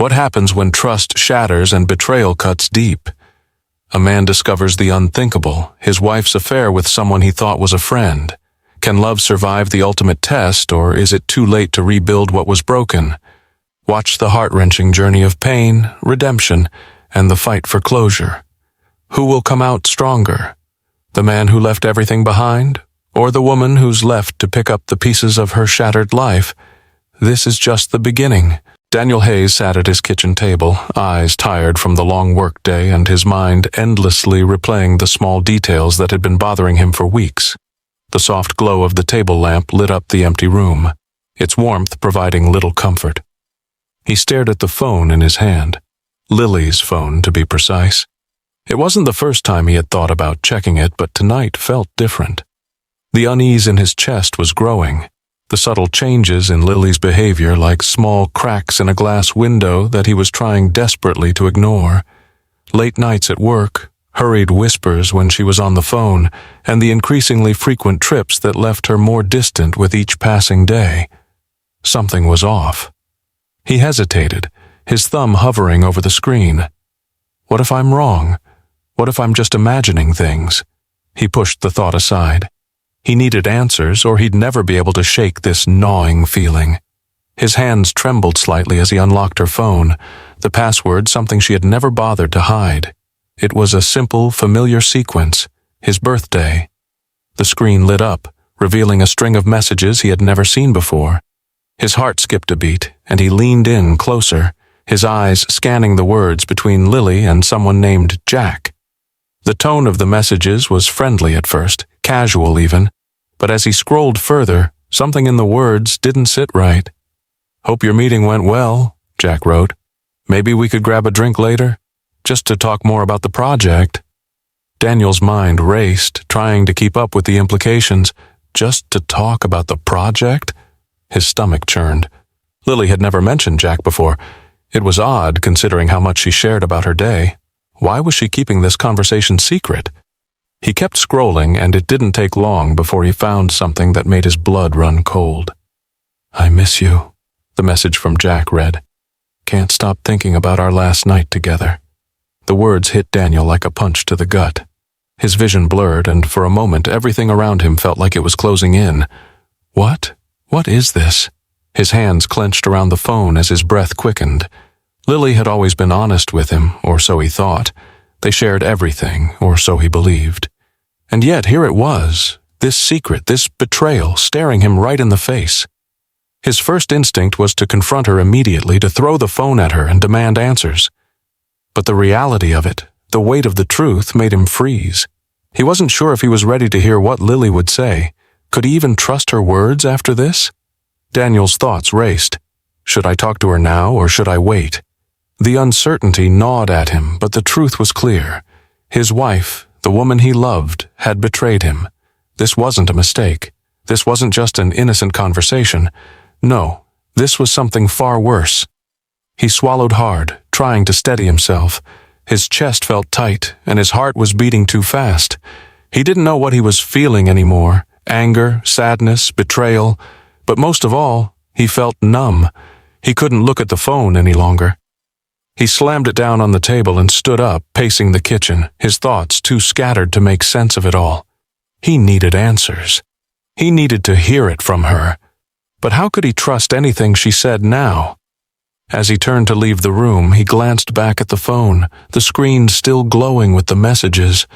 What happens when trust shatters and betrayal cuts deep? A man discovers the unthinkable, his wife's affair with someone he thought was a friend. Can love survive the ultimate test, or is it too late to rebuild what was broken? Watch the heart-wrenching journey of pain, redemption, and the fight for closure. Who will come out stronger? The man who left everything behind, or the woman who's left to pick up the pieces of her shattered life? This is just the beginning. Daniel Hayes sat at his kitchen table, eyes tired from the long workday and his mind endlessly replaying the small details that had been bothering him for weeks. The soft glow of the table lamp lit up the empty room, its warmth providing little comfort. He stared at the phone in his hand, Lily's phone to be precise. It wasn't the first time he had thought about checking it, but tonight felt different. The unease in his chest was growing, the subtle changes in Lily's behavior like small cracks in a glass window that he was trying desperately to ignore. Late nights at work, hurried whispers when she was on the phone, and the increasingly frequent trips that left her more distant with each passing day. Something was off. He hesitated, his thumb hovering over the screen. What if I'm wrong? What if I'm just imagining things? He pushed the thought aside. He needed answers, or he'd never be able to shake this gnawing feeling. His hands trembled slightly as he unlocked her phone, the password something she had never bothered to hide. It was a simple, familiar sequence, his birthday. The screen lit up, revealing a string of messages he had never seen before. His heart skipped a beat, and he leaned in closer, his eyes scanning the words between Lily and someone named Jack. The tone of the messages was friendly at first, casual even, but as he scrolled further, something in the words didn't sit right. "Hope your meeting went well," Jack wrote. "Maybe we could grab a drink later, just to talk more about the project." Daniel's mind raced, trying to keep up with the implications. Just to talk about the project? His stomach churned. Lily had never mentioned Jack before. It was odd, considering how much she shared about her day. Why was she keeping this conversation secret? He kept scrolling, and it didn't take long before he found something that made his blood run cold. "I miss you," the message from Jack read. "Can't stop thinking about our last night together." The words hit Daniel like a punch to the gut. His vision blurred, and for a moment everything around him felt like it was closing in. What? What is this? His hands clenched around the phone as his breath quickened. Lily had always been honest with him, or so he thought. They shared everything, or so he believed. And yet here it was, this secret, this betrayal, staring him right in the face. His first instinct was to confront her immediately, to throw the phone at her and demand answers. But the reality of it, the weight of the truth, made him freeze. He wasn't sure if he was ready to hear what Lily would say. Could he even trust her words after this? Daniel's thoughts raced. Should I talk to her now, or should I wait? The uncertainty gnawed at him, but the truth was clear. His wife, the woman he loved, had betrayed him. This wasn't a mistake. This wasn't just an innocent conversation. No, this was something far worse. He swallowed hard, trying to steady himself. His chest felt tight, and his heart was beating too fast. He didn't know what he was feeling anymore. Anger, sadness, betrayal. But most of all, he felt numb. He couldn't look at the phone any longer. He slammed it down on the table and stood up, pacing the kitchen, his thoughts too scattered to make sense of it all. He needed answers. He needed to hear it from her. But how could he trust anything she said now? As he turned to leave the room, he glanced back at the phone, the screen still glowing with the messages.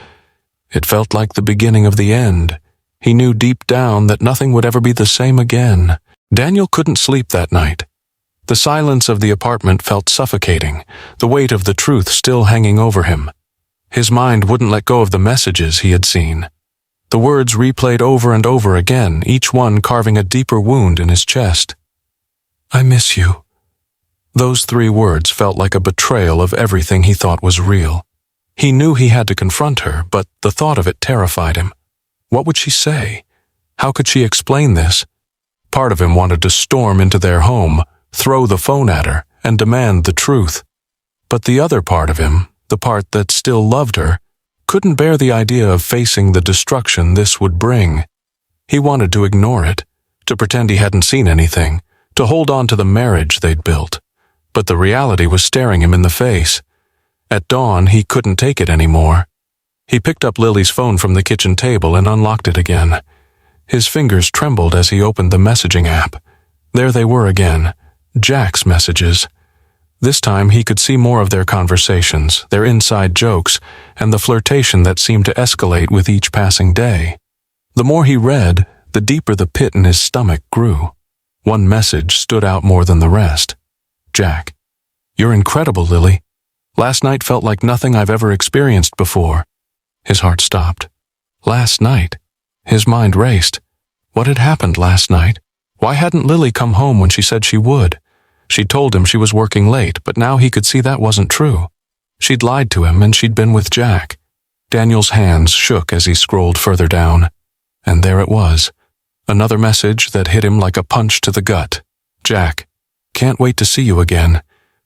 It felt like the beginning of the end. He knew deep down that nothing would ever be the same again. Daniel couldn't sleep that night. The silence of the apartment felt suffocating, the weight of the truth still hanging over him. His mind wouldn't let go of the messages he had seen. The words replayed over and over again, each one carving a deeper wound in his chest. "I miss you." Those 3 words felt like a betrayal of everything he thought was real. He knew he had to confront her, but the thought of it terrified him. What would she say? How could she explain this? Part of him wanted to storm into their home, throw the phone at her, and demand the truth. But the other part of him, the part that still loved her, couldn't bear the idea of facing the destruction this would bring. He wanted to ignore it, to pretend he hadn't seen anything, to hold on to the marriage they'd built. But the reality was staring him in the face. At dawn, he couldn't take it anymore. He picked up Lily's phone from the kitchen table and unlocked it again. His fingers trembled as he opened the messaging app. There they were again, Jack's messages. This time he could see more of their conversations, their inside jokes, and the flirtation that seemed to escalate with each passing day. The more he read, the deeper the pit in his stomach grew. One message stood out more than the rest. Jack, you're incredible, Lily. Last night felt like nothing I've ever experienced before. His heart stopped. Last night? His mind raced. What had happened last night? Why hadn't Lily come home when she said she would? She'd told him she was working late, but now he could see that wasn't true. She'd lied to him and she'd been with Jack. Daniel's hands shook as he scrolled further down. And there it was. Another message that hit him like a punch to the gut. Jack, can't wait to see you again.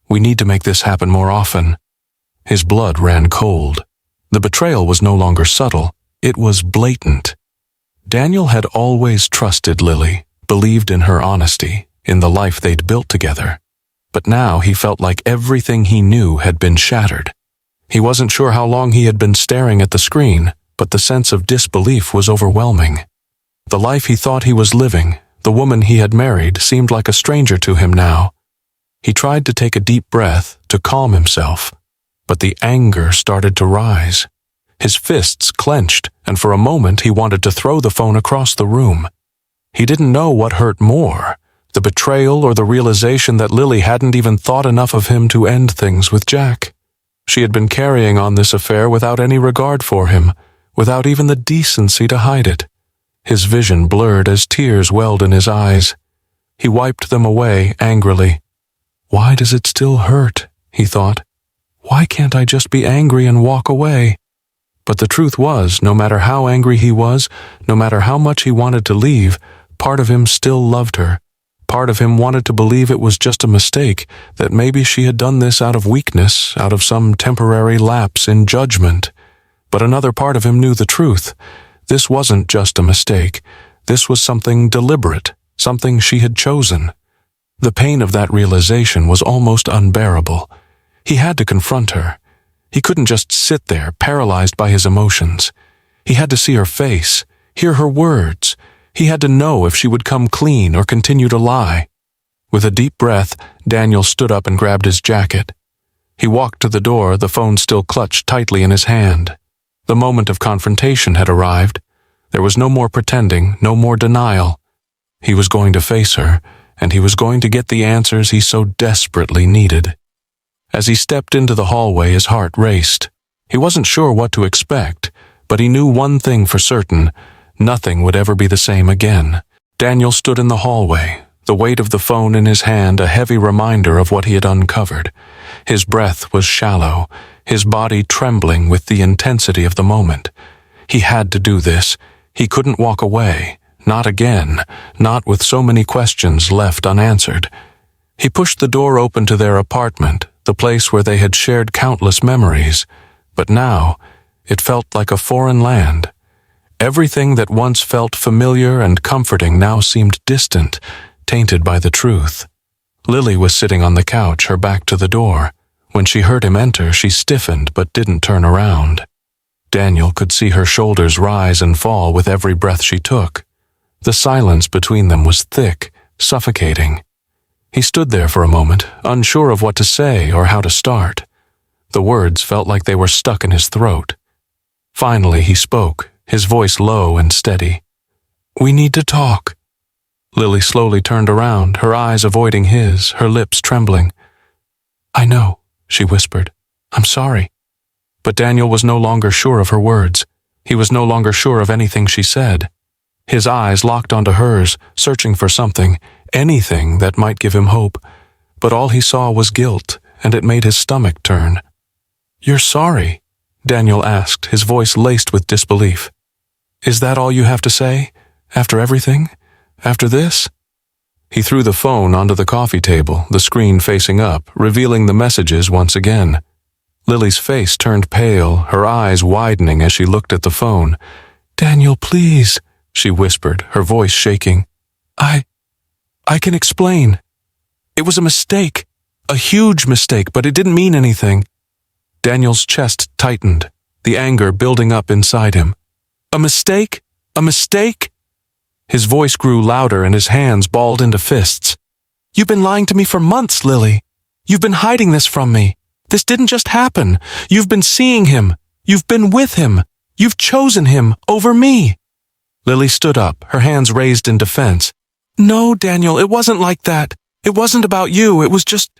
We need to make this happen more often. His blood ran cold. The betrayal was no longer subtle. It was blatant. Daniel had always trusted Lily, believed in her honesty, in the life they'd built together. But now he felt like everything he knew had been shattered. He wasn't sure how long he had been staring at the screen, but the sense of disbelief was overwhelming. The life he thought he was living, the woman he had married, seemed like a stranger to him now. He tried to take a deep breath to calm himself, but the anger started to rise. His fists clenched, and for a moment he wanted to throw the phone across the room. He didn't know what hurt more, the betrayal or the realization that Lily hadn't even thought enough of him to end things with Jack. She had been carrying on this affair without any regard for him, without even the decency to hide it. His vision blurred as tears welled in his eyes. He wiped them away angrily. Why does it still hurt? He thought. Why can't I just be angry and walk away? But the truth was, no matter how angry he was, no matter how much he wanted to leave, part of him still loved her. Part of him wanted to believe it was just a mistake, that maybe she had done this out of weakness, out of some temporary lapse in judgment. But another part of him knew the truth. This wasn't just a mistake. This was something deliberate, something she had chosen. The pain of that realization was almost unbearable. He had to confront her. He couldn't just sit there, paralyzed by his emotions. He had to see her face, hear her words. He had to know if she would come clean or continue to lie. With a deep breath, Daniel stood up and grabbed his jacket. He walked to the door, the phone still clutched tightly in his hand. The moment of confrontation had arrived. There was no more pretending, no more denial. He was going to face her, and he was going to get the answers he so desperately needed. As he stepped into the hallway, his heart raced. He wasn't sure what to expect, but he knew one thing for certain: nothing would ever be the same again. Daniel stood in the hallway, the weight of the phone in his hand a heavy reminder of what he had uncovered. His breath was shallow, his body trembling with the intensity of the moment. He had to do this. He couldn't walk away. Not again. Not with so many questions left unanswered. He pushed the door open to their apartment, the place where they had shared countless memories. But now, it felt like a foreign land. Everything that once felt familiar and comforting now seemed distant, tainted by the truth. Lily was sitting on the couch, her back to the door. When she heard him enter, she stiffened but didn't turn around. Daniel could see her shoulders rise and fall with every breath she took. The silence between them was thick, suffocating. He stood there for a moment, unsure of what to say or how to start. The words felt like they were stuck in his throat. Finally he spoke, his voice low and steady. "We need to talk." Lily slowly turned around, her eyes avoiding his, her lips trembling. "I know," she whispered. "I'm sorry." But Daniel was no longer sure of her words. He was no longer sure of anything she said. His eyes locked onto hers, searching for something, anything that might give him hope. But all he saw was guilt, and it made his stomach turn. "You're sorry?" Daniel asked, his voice laced with disbelief. "Is that all you have to say? After everything? After this?" He threw the phone onto the coffee table, the screen facing up, revealing the messages once again. Lily's face turned pale, her eyes widening as she looked at the phone. "Daniel, please," she whispered, her voice shaking. I can explain. It was a mistake. A huge mistake, but it didn't mean anything. Daniel's chest tightened, the anger building up inside him. A mistake? A mistake? His voice grew louder and his hands balled into fists. You've been lying to me for months, Lily. You've been hiding this from me. This didn't just happen. You've been seeing him. You've been with him. You've chosen him over me. Lily stood up, her hands raised in defense. No, Daniel, it wasn't like that. It wasn't about you. It was just,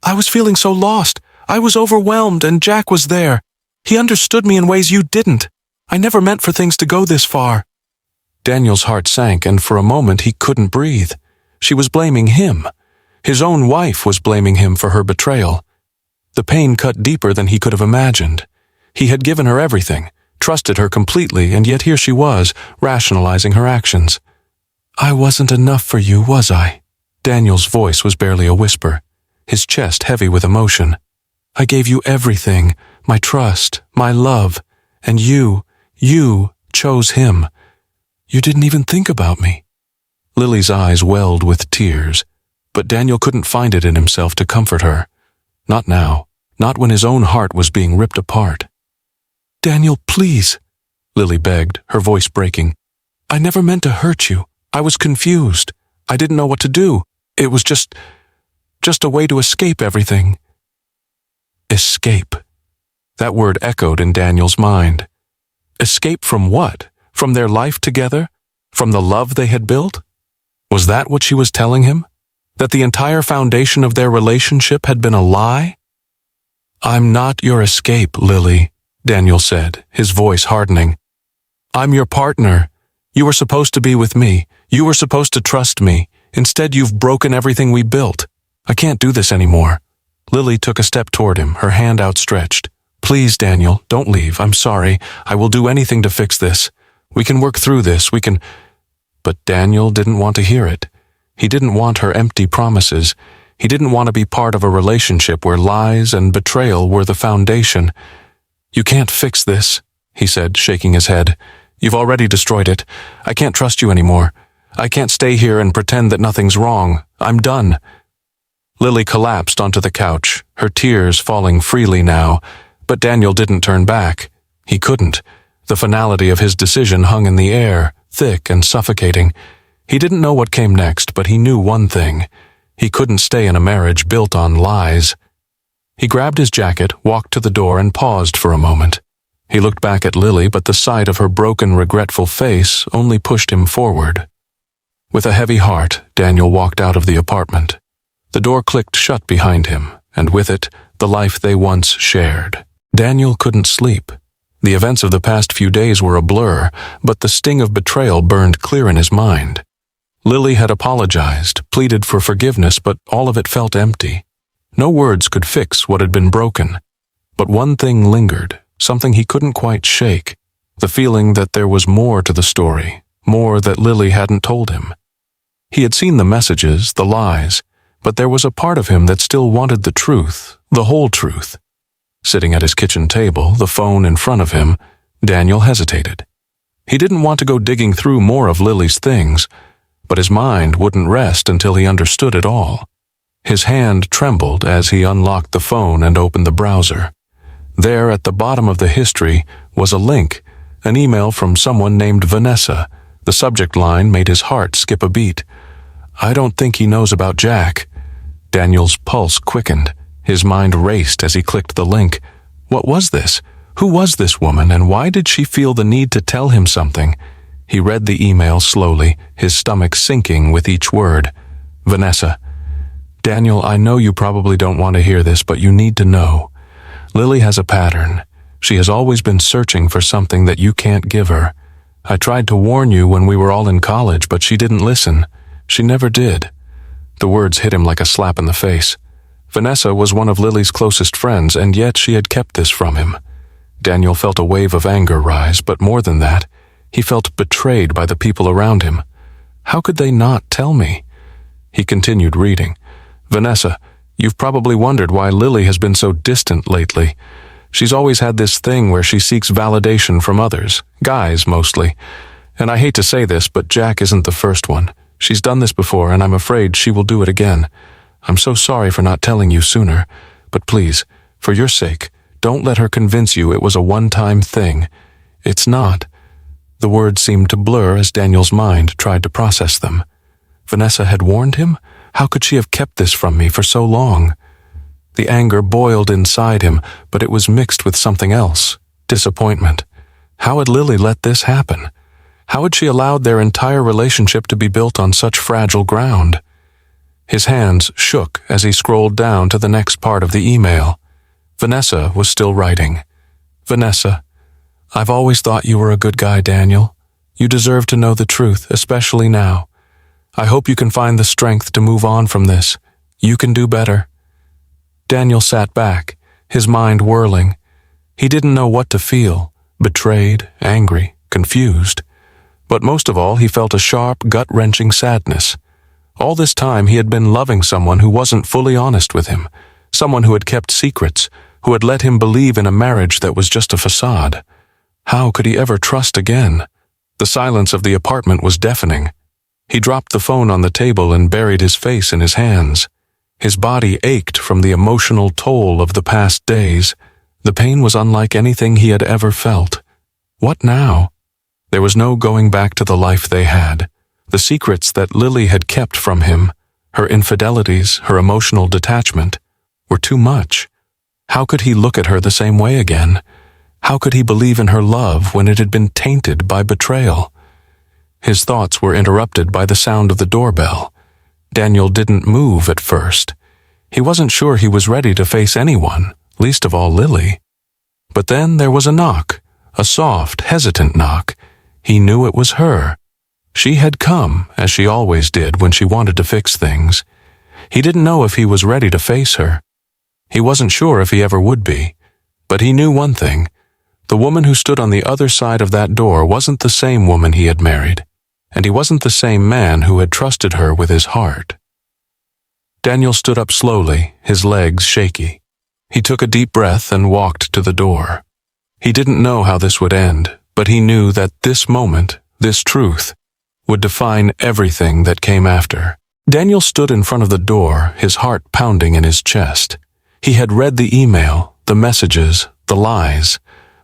I was feeling so lost. I was overwhelmed and Jack was there. He understood me in ways you didn't. I never meant for things to go this far. Daniel's heart sank and for a moment he couldn't breathe. She was blaming him. His own wife was blaming him for her betrayal. The pain cut deeper than he could have imagined. He had given her everything, trusted her completely, and yet here she was, rationalizing her actions. I wasn't enough for you, was I? Daniel's voice was barely a whisper, his chest heavy with emotion. I gave you everything, my trust, my love, and you chose him. You didn't even think about me. Lily's eyes welled with tears, but Daniel couldn't find it in himself to comfort her. Not now, not when his own heart was being ripped apart. Daniel, please, Lily begged, her voice breaking. I never meant to hurt you. I was confused. I didn't know what to do. It was just a way to escape everything. Escape. That word echoed in Daniel's mind. Escape from what? From their life together? From the love they had built? Was that what she was telling him? That the entire foundation of their relationship had been a lie? I'm not your escape, Lily, Daniel said, his voice hardening. I'm your partner. You were supposed to be with me. You were supposed to trust me. Instead, you've broken everything we built. I can't do this anymore. Lily took a step toward him, her hand outstretched. Please, Daniel, don't leave. I'm sorry. I will do anything to fix this. We can work through this. We can... But Daniel didn't want to hear it. He didn't want her empty promises. He didn't want to be part of a relationship where lies and betrayal were the foundation. You can't fix this, he said, shaking his head. You've already destroyed it. I can't trust you anymore. I can't stay here and pretend that nothing's wrong. I'm done. Lily collapsed onto the couch, her tears falling freely now, but Daniel didn't turn back. He couldn't. The finality of his decision hung in the air, thick and suffocating. He didn't know what came next, but he knew one thing. He couldn't stay in a marriage built on lies. He grabbed his jacket, walked to the door, and paused for a moment. He looked back at Lily, but the sight of her broken, regretful face only pushed him forward. With a heavy heart, Daniel walked out of the apartment. The door clicked shut behind him, and with it, the life they once shared. Daniel couldn't sleep. The events of the past few days were a blur, but the sting of betrayal burned clear in his mind. Lily had apologized, pleaded for forgiveness, but all of it felt empty. No words could fix what had been broken. But one thing lingered, something he couldn't quite shake, the feeling that there was more to the story, more that Lily hadn't told him. He had seen the messages, the lies, but there was a part of him that still wanted the truth, the whole truth. Sitting at his kitchen table, the phone in front of him, Daniel hesitated. He didn't want to go digging through more of Lily's things, but his mind wouldn't rest until he understood it all. His hand trembled as he unlocked the phone and opened the browser. There, at the bottom of the history, was a link, an email from someone named Vanessa. The subject line made his heart skip a beat. I don't think he knows about Jack. Daniel's pulse quickened. His mind raced as he clicked the link. What was this? Who was this woman, and why did she feel the need to tell him something? He read the email slowly, his stomach sinking with each word. Vanessa. Daniel, I know you probably don't want to hear this, but you need to know. Lily has a pattern. She has always been searching for something that you can't give her. I tried to warn you when we were all in college, but she didn't listen. She never did. The words hit him like a slap in the face. Vanessa was one of Lily's closest friends, and yet she had kept this from him. Daniel felt a wave of anger rise, but more than that, he felt betrayed by the people around him. How could they not tell me? He continued reading. Vanessa, you've probably wondered why Lily has been so distant lately. She's always had this thing where she seeks validation from others, guys mostly. And I hate to say this, but Jack isn't the first one. She's done this before, and I'm afraid she will do it again. I'm so sorry for not telling you sooner, but please, for your sake, don't let her convince you it was a one-time thing. It's not." The words seemed to blur as Daniel's mind tried to process them. Vanessa had warned him? How could she have kept this from me for so long? The anger boiled inside him, but it was mixed with something else, disappointment. How had Lily let this happen? How had she allowed their entire relationship to be built on such fragile ground? His hands shook as he scrolled down to the next part of the email. Vanessa was still writing. "Vanessa, I've always thought you were a good guy, Daniel. You deserve to know the truth, especially now. I hope you can find the strength to move on from this. You can do better." Daniel sat back, his mind whirling. He didn't know what to feel, betrayed, angry, confused. But most of all, he felt a sharp, gut-wrenching sadness. All this time he had been loving someone who wasn't fully honest with him, someone who had kept secrets, who had let him believe in a marriage that was just a facade. How could he ever trust again? The silence of the apartment was deafening. He dropped the phone on the table and buried his face in his hands. His body ached from the emotional toll of the past days. The pain was unlike anything he had ever felt. What now? There was no going back to the life they had. The secrets that Lily had kept from him, her infidelities, her emotional detachment, were too much. How could he look at her the same way again? How could he believe in her love when it had been tainted by betrayal? His thoughts were interrupted by the sound of the doorbell. Daniel didn't move at first. He wasn't sure he was ready to face anyone, least of all Lily. But then there was a knock, a soft, hesitant knock. He knew it was her. She had come, as she always did when she wanted to fix things. He didn't know if he was ready to face her. He wasn't sure if he ever would be. But he knew one thing. The woman who stood on the other side of that door wasn't the same woman he had married, and he wasn't the same man who had trusted her with his heart. Daniel stood up slowly, his legs shaky. He took a deep breath and walked to the door. He didn't know how this would end, but he knew that this moment, this truth, would define everything that came after. Daniel stood in front of the door, his heart pounding in his chest. He had read the email, the messages, the lies,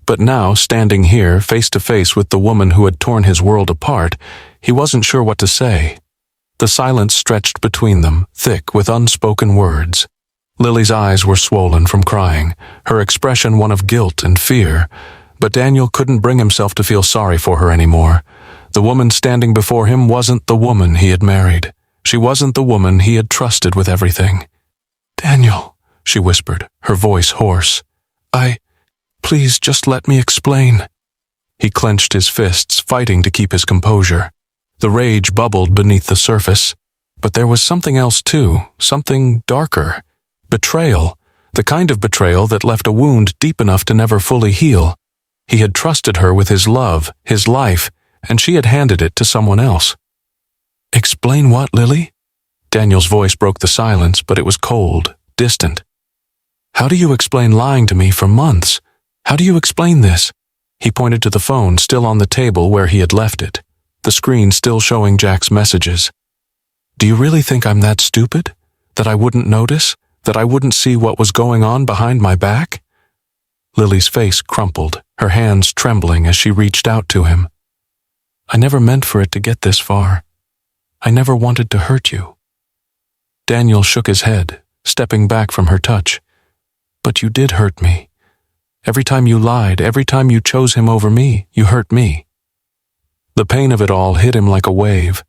but now, standing here, face to face with the woman who had torn his world apart, he wasn't sure what to say. The silence stretched between them, thick with unspoken words. Lily's eyes were swollen from crying, her expression one of guilt and fear, but Daniel couldn't bring himself to feel sorry for her anymore. The woman standing before him wasn't the woman he had married. She wasn't the woman he had trusted with everything. "Daniel," she whispered, her voice hoarse. Please just let me explain." He clenched his fists, fighting to keep his composure. The rage bubbled beneath the surface. But there was something else too, something darker. Betrayal, the kind of betrayal that left a wound deep enough to never fully heal. He had trusted her with his love, his life, and she had handed it to someone else. "Explain what, Lily?" Daniel's voice broke the silence, but it was cold, distant. "How do you explain lying to me for months? How do you explain this?" He pointed to the phone still on the table where he had left it, the screen still showing Jack's messages. "Do you really think I'm that stupid? That I wouldn't notice? That I wouldn't see what was going on behind my back?" Lily's face crumpled, her hands trembling as she reached out to him. "I never meant for it to get this far. I never wanted to hurt you." Daniel shook his head, stepping back from her touch. "But you did hurt me. Every time you lied, every time you chose him over me, you hurt me." The pain of it all hit him like a wave.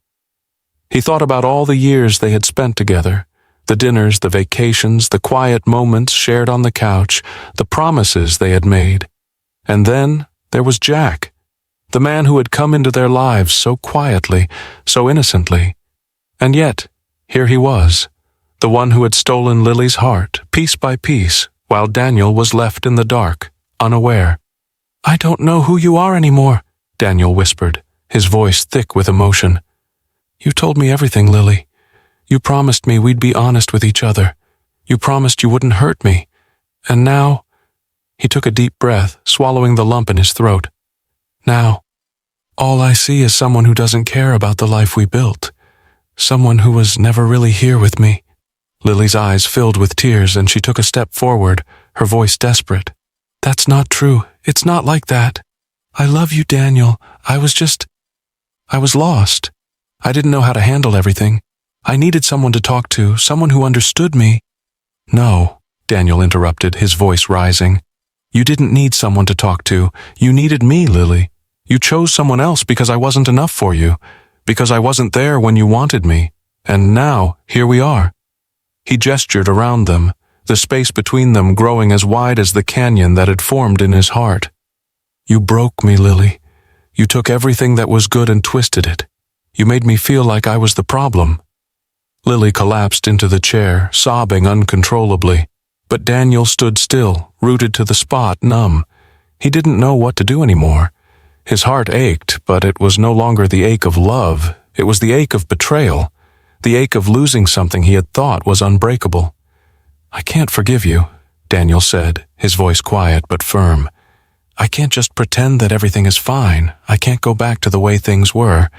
He thought about all the years they had spent together, the dinners, the vacations, the quiet moments shared on the couch, the promises they had made. And then there was Jack, the man who had come into their lives so quietly, so innocently. And yet, here he was, the one who had stolen Lily's heart, piece by piece, while Daniel was left in the dark, unaware. "I don't know who you are anymore," Daniel whispered, his voice thick with emotion. "You told me everything, Lily. You promised me we'd be honest with each other. You promised you wouldn't hurt me. And now—" He took a deep breath, swallowing the lump in his throat. "Now, all I see is someone who doesn't care about the life we built. Someone who was never really here with me." Lily's eyes filled with tears and she took a step forward, her voice desperate. "That's not true. It's not like that. I love you, Daniel. I was lost. I didn't know how to handle everything. I needed someone to talk to, someone who understood me." "No," Daniel interrupted, his voice rising. "You didn't need someone to talk to. You needed me, Lily. You chose someone else because I wasn't enough for you, because I wasn't there when you wanted me. And now, here we are." He gestured around them, the space between them growing as wide as the canyon that had formed in his heart. "You broke me, Lily. You took everything that was good and twisted it. You made me feel like I was the problem." Lily collapsed into the chair, sobbing uncontrollably. But Daniel stood still, rooted to the spot, numb. He didn't know what to do anymore. His heart ached, but it was no longer the ache of love. It was the ache of betrayal, the ache of losing something he had thought was unbreakable. "I can't forgive you," Daniel said, his voice quiet but firm. "I can't just pretend that everything is fine. I can't go back to the way things were.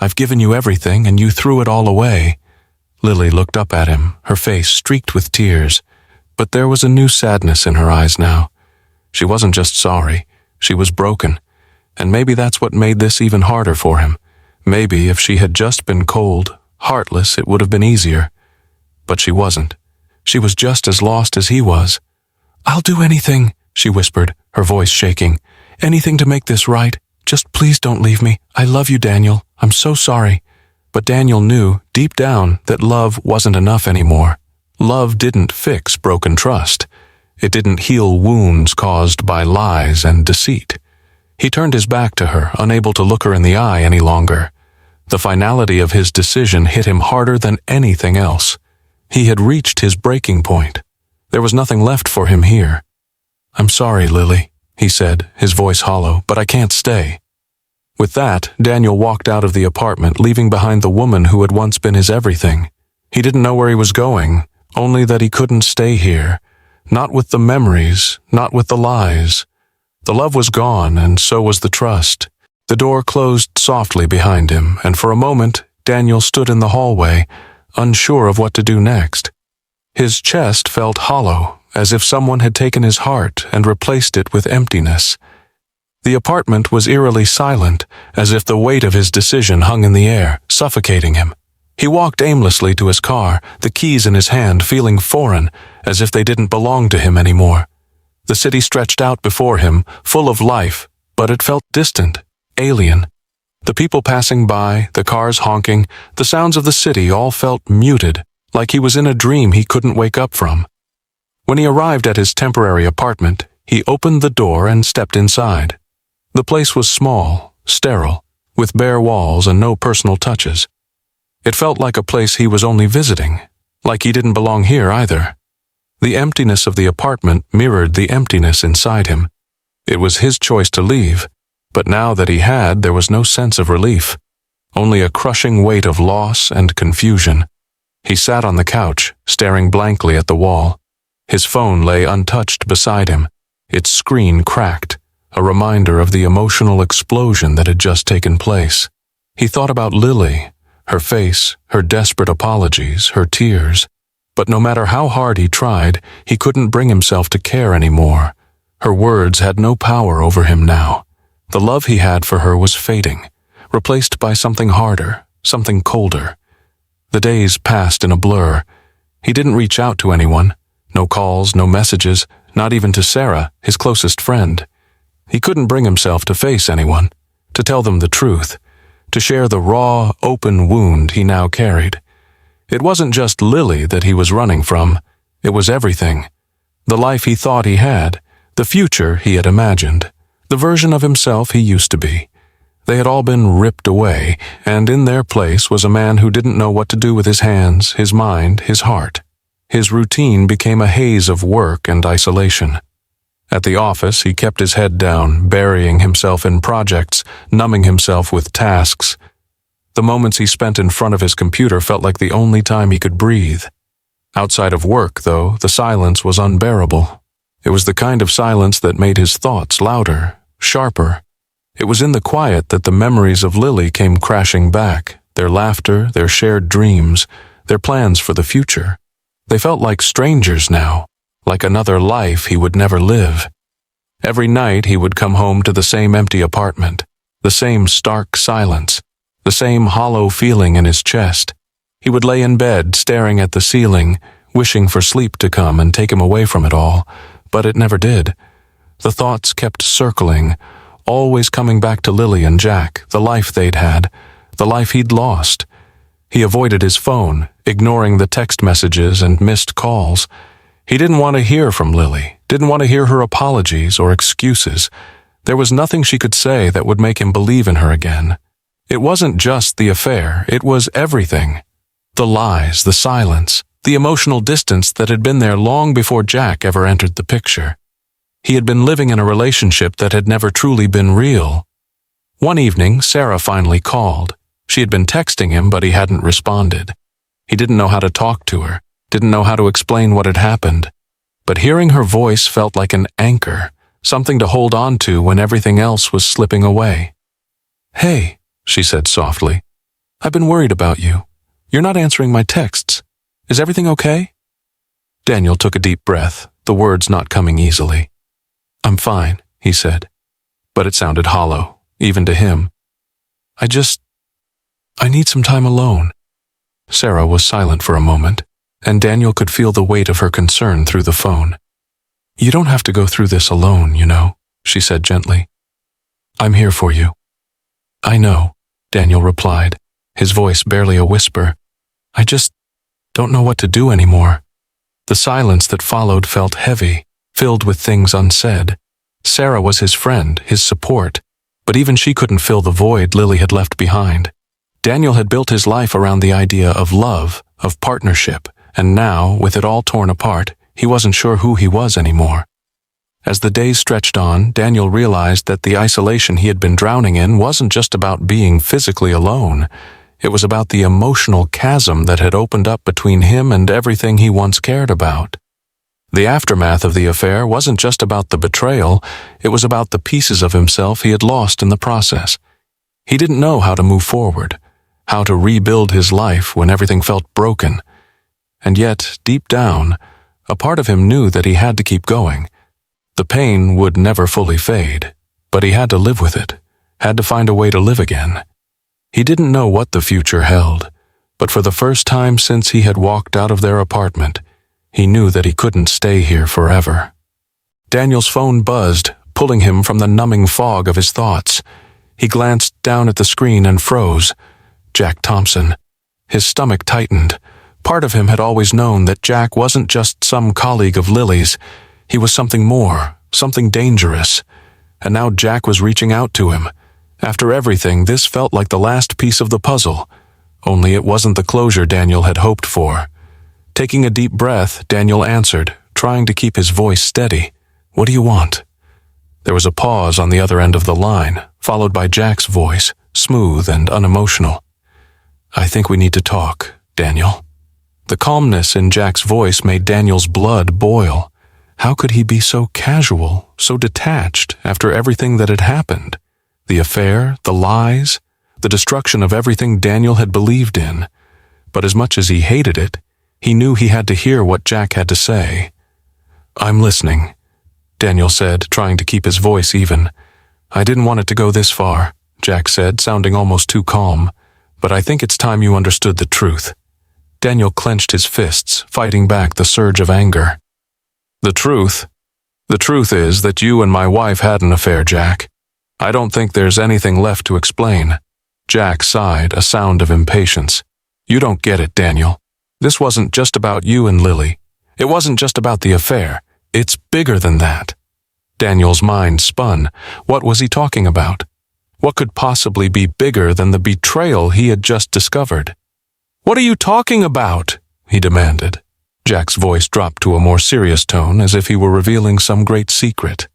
I've given you everything, and you threw it all away." Lily looked up at him, her face streaked with tears. But there was a new sadness in her eyes now. She wasn't just sorry, she was broken. And maybe that's what made this even harder for him. Maybe if she had just been cold, heartless, it would have been easier. But she wasn't. She was just as lost as he was. "I'll do anything," she whispered, her voice shaking. "Anything to make this right. Just please don't leave me. I love you, Daniel. I'm so sorry." But Daniel knew, deep down, that love wasn't enough anymore. Love didn't fix broken trust. It didn't heal wounds caused by lies and deceit. He turned his back to her, unable to look her in the eye any longer. The finality of his decision hit him harder than anything else. He had reached his breaking point. There was nothing left for him here. "I'm sorry, Lily," he said, his voice hollow, "but I can't stay." With that, Daniel walked out of the apartment, leaving behind the woman who had once been his everything. He didn't know where he was going, only that he couldn't stay here. Not with the memories, not with the lies. The love was gone, and so was the trust. The door closed softly behind him, and for a moment, Daniel stood in the hallway, unsure of what to do next. His chest felt hollow, as if someone had taken his heart and replaced it with emptiness. The apartment was eerily silent, as if the weight of his decision hung in the air, suffocating him. He walked aimlessly to his car, the keys in his hand, feeling foreign, as if they didn't belong to him anymore. The city stretched out before him, full of life, but it felt distant, alien. The people passing by, the cars honking, the sounds of the city all felt muted, like he was in a dream he couldn't wake up from. When he arrived at his temporary apartment, he opened the door and stepped inside. The place was small, sterile, with bare walls and no personal touches. It felt like a place he was only visiting, like he didn't belong here either. The emptiness of the apartment mirrored the emptiness inside him. It was his choice to leave, but now that he had, there was no sense of relief, only a crushing weight of loss and confusion. He sat on the couch, staring blankly at the wall. His phone lay untouched beside him, its screen cracked, a reminder of the emotional explosion that had just taken place. He thought about Lily, her face, her desperate apologies, her tears. But no matter how hard he tried, he couldn't bring himself to care anymore. Her words had no power over him now. The love he had for her was fading, replaced by something harder, something colder. The days passed in a blur. He didn't reach out to anyone. No calls, no messages, not even to Sarah, his closest friend. He couldn't bring himself to face anyone, to tell them the truth, to share the raw, open wound he now carried. It wasn't just Lily that he was running from. It was everything. The life he thought he had, the future he had imagined, the version of himself he used to be. They had all been ripped away, and in their place was a man who didn't know what to do with his hands, his mind, his heart. His routine became a haze of work and isolation. At the office, he kept his head down, burying himself in projects, numbing himself with tasks. The moments he spent in front of his computer felt like the only time he could breathe. Outside of work, though, the silence was unbearable. It was the kind of silence that made his thoughts louder, sharper. It was in the quiet that the memories of Lily came crashing back, their laughter, their shared dreams, their plans for the future. They felt like strangers now, like another life he would never live. Every night he would come home to the same empty apartment, the same stark silence, the same hollow feeling in his chest. He would lay in bed, staring at the ceiling, wishing for sleep to come and take him away from it all, but it never did. The thoughts kept circling, always coming back to Lily and Jack, the life they'd had, the life he'd lost. He avoided his phone, ignoring the text messages and missed calls. He didn't want to hear from Lily, didn't want to hear her apologies or excuses. There was nothing she could say that would make him believe in her again. It wasn't just the affair, it was everything. The lies, the silence, the emotional distance that had been there long before Jack ever entered the picture. He had been living in a relationship that had never truly been real. One evening, Sarah finally called. She had been texting him, but he hadn't responded. He didn't know how to talk to her, didn't know how to explain what had happened. But hearing her voice felt like an anchor, something to hold on to when everything else was slipping away. "Hey," she said softly. "I've been worried about you. You're not answering my texts. Is everything okay?" Daniel took a deep breath, the words not coming easily. "I'm fine," he said, but it sounded hollow, even to him. I need some time alone." Sarah was silent for a moment, and Daniel could feel the weight of her concern through the phone. "You don't have to go through this alone, you know," she said gently. "I'm here for you." "I know," Daniel replied, his voice barely a whisper. "I just don't know what to do anymore." The silence that followed felt heavy, filled with things unsaid. Sarah was his friend, his support, but even she couldn't fill the void Lily had left behind. Daniel had built his life around the idea of love, of partnership, and now, with it all torn apart, he wasn't sure who he was anymore. As the days stretched on, Daniel realized that the isolation he had been drowning in wasn't just about being physically alone. It was about the emotional chasm that had opened up between him and everything he once cared about. The aftermath of the affair wasn't just about the betrayal, it was about the pieces of himself he had lost in the process. He didn't know how to move forward, how to rebuild his life when everything felt broken. And yet, deep down, a part of him knew that he had to keep going. The pain would never fully fade, but he had to live with it, had to find a way to live again. He didn't know what the future held, but for the first time since he had walked out of their apartment, he knew that he couldn't stay here forever. Daniel's phone buzzed, pulling him from the numbing fog of his thoughts. He glanced down at the screen and froze. Jack Thompson. His stomach tightened. Part of him had always known that Jack wasn't just some colleague of Lily's. He was something more, something dangerous. And now Jack was reaching out to him. After everything, this felt like the last piece of the puzzle. Only it wasn't the closure Daniel had hoped for. Taking a deep breath, Daniel answered, trying to keep his voice steady. "What do you want?" There was a pause on the other end of the line, followed by Jack's voice, smooth and unemotional. "I think we need to talk, Daniel." The calmness in Jack's voice made Daniel's blood boil. How could he be so casual, so detached after everything that had happened? The affair, the lies, the destruction of everything Daniel had believed in. But as much as he hated it, he knew he had to hear what Jack had to say. "I'm listening," Daniel said, trying to keep his voice even. "I didn't want it to go this far," Jack said, sounding almost too calm. "But I think it's time you understood the truth." Daniel clenched his fists, fighting back the surge of anger. The truth is that you and my wife had an affair, Jack. I don't think there's anything left to explain." Jack sighed, a sound of impatience. "You don't get it, Daniel. This wasn't just about you and Lily. It wasn't just about the affair. It's bigger than that." Daniel's mind spun. What was he talking about? What could possibly be bigger than the betrayal he had just discovered? "What are you talking about?" he demanded. Jack's voice dropped to a more serious tone, as if he were revealing some great secret.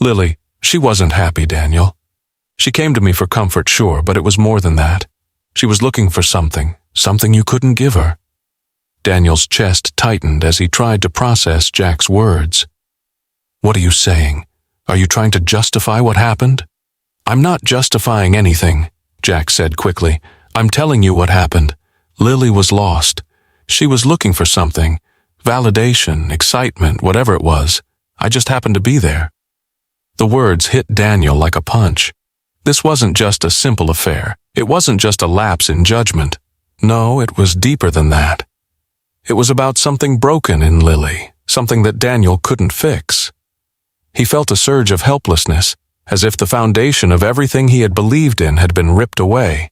"Lily, she wasn't happy, Daniel. She came to me for comfort, sure, but it was more than that. She was looking for something you couldn't give her." Daniel's chest tightened as he tried to process Jack's words. "What are you saying? Are you trying to justify what happened?" "I'm not justifying anything," Jack said quickly. "I'm telling you what happened. Lily was lost. She was looking for something, Validation, excitement, whatever it was. I just happened to be there. The words hit Daniel like a punch. This wasn't just a simple affair. It wasn't just a lapse in judgment. No, it was deeper than that. It was about something broken in Lily, something that Daniel couldn't fix. He felt a surge of helplessness, as if the foundation of everything he had believed in had been ripped away.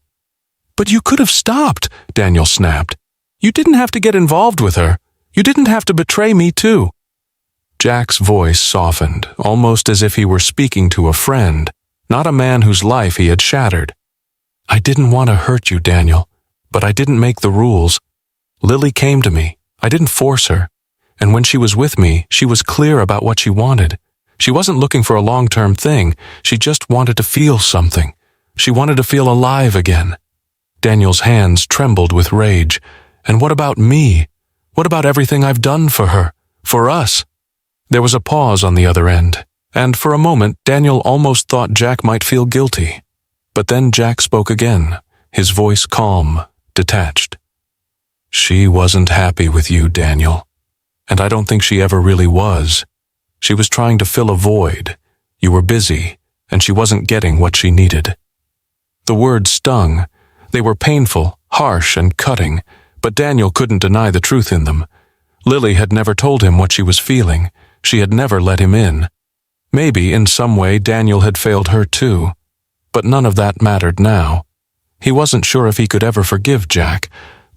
"But you could have stopped," Daniel snapped. "You didn't have to get involved with her. You didn't have to betray me too." Jack's voice softened, almost as if he were speaking to a friend, not a man whose life he had shattered. "I didn't want to hurt you, Daniel, but I didn't make the rules. Lily came to me. I didn't force her. And when she was with me, she was clear about what she wanted. She wasn't looking for a long-term thing. She just wanted to feel something. She wanted to feel alive again." Daniel's hands trembled with rage. "And what about me? What about everything I've done for her? For us?" There was a pause on the other end, and for a moment Daniel almost thought Jack might feel guilty. But then Jack spoke again, his voice calm, detached. "She wasn't happy with you, Daniel. And I don't think she ever really was. She was trying to fill a void. You were busy, and she wasn't getting what she needed." The words stung. They were painful, harsh, and cutting, but Daniel couldn't deny the truth in them. Lily had never told him what she was feeling. She had never let him in. Maybe, in some way, Daniel had failed her too. But none of that mattered now. He wasn't sure if he could ever forgive Jack,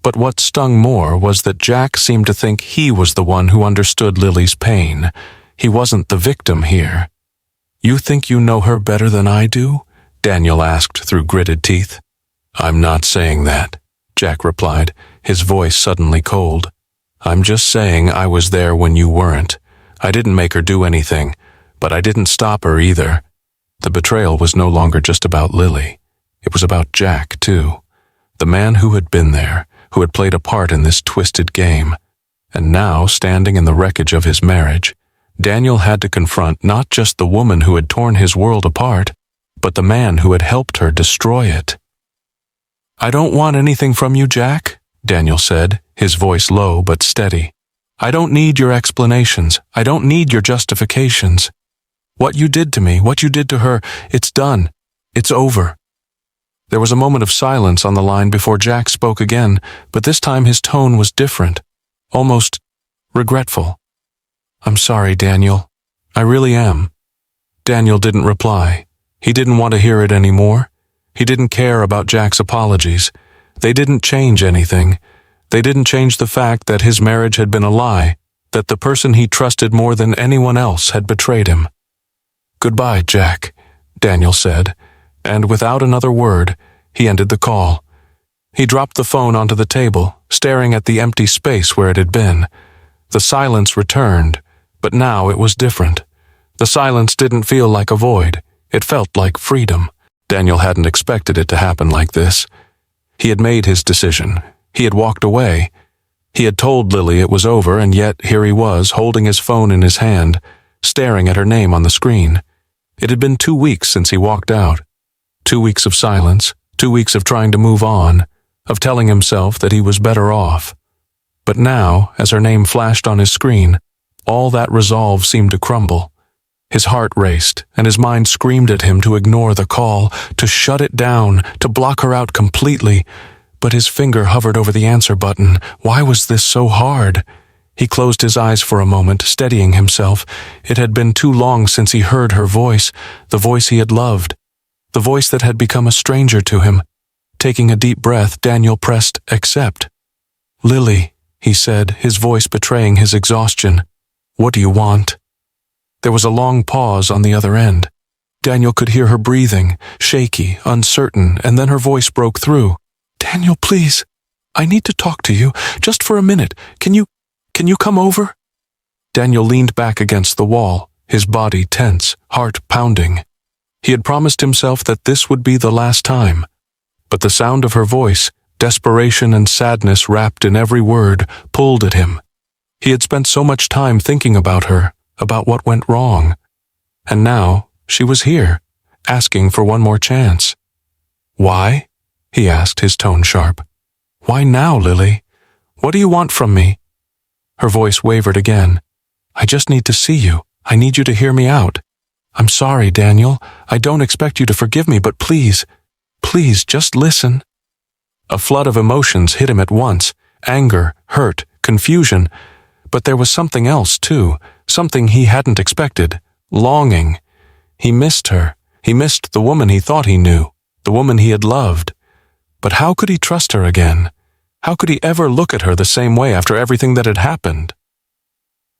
but what stung more was that Jack seemed to think he was the one who understood Lily's pain. He wasn't the victim here. "You think you know her better than I do?" Daniel asked through gritted teeth. "I'm not saying that," Jack replied, his voice suddenly cold. "I'm just saying I was there when you weren't. I didn't make her do anything, but I didn't stop her either." The betrayal was no longer just about Lily. It was about Jack, too. The man who had been there, who had played a part in this twisted game. And now, standing in the wreckage of his marriage, Daniel had to confront not just the woman who had torn his world apart, but the man who had helped her destroy it. "I don't want anything from you, Jack," Daniel said, his voice low but steady. "I don't need your explanations. I don't need your justifications. What you did to me, what you did to her, it's done. It's over." There was a moment of silence on the line before Jack spoke again, but this time his tone was different, almost regretful. "I'm sorry, Daniel. I really am." Daniel didn't reply. He didn't want to hear it anymore. He didn't care about Jack's apologies. They didn't change anything. They didn't change the fact that his marriage had been a lie, that the person he trusted more than anyone else had betrayed him. "Goodbye, Jack," Daniel said, and without another word, he ended the call. He dropped the phone onto the table, staring at the empty space where it had been. The silence returned, but now it was different. The silence didn't feel like a void. It felt like freedom. Daniel hadn't expected it to happen like this. He had made his decision. He had walked away. He had told Lily it was over, and yet here he was, holding his phone in his hand, staring at her name on the screen. It had been 2 weeks since he walked out. 2 weeks of silence, 2 weeks of trying to move on, of telling himself that he was better off. But now, as her name flashed on his screen, all that resolve seemed to crumble. His heart raced, and his mind screamed at him to ignore the call, to shut it down, to block her out completely. But his finger hovered over the answer button. Why was this so hard? He closed his eyes for a moment, steadying himself. It had been too long since he heard her voice, the voice he had loved, the voice that had become a stranger to him. Taking a deep breath, Daniel pressed accept. "Lily," he said, his voice betraying his exhaustion. "What do you want?" There was a long pause on the other end. Daniel could hear her breathing, shaky, uncertain, and then her voice broke through. "Daniel, please. I need to talk to you, just for a minute. Can you come over?" Daniel leaned back against the wall, his body tense, heart pounding. He had promised himself that this would be the last time. But the sound of her voice, desperation and sadness wrapped in every word, pulled at him. He had spent so much time thinking about her, about what went wrong. And now she was here, asking for one more chance. "Why?" he asked, his tone sharp. "Why now, Lily? What do you want from me?" Her voice wavered again. "I just need to see you. I need you to hear me out. I'm sorry, Daniel. I don't expect you to forgive me, but please, please, just listen." A flood of emotions hit him at once: anger, hurt, confusion. But there was something else, too, something he hadn't expected: longing. He missed her. He missed the woman he thought he knew, the woman he had loved. But how could he trust her again? How could he ever look at her the same way after everything that had happened?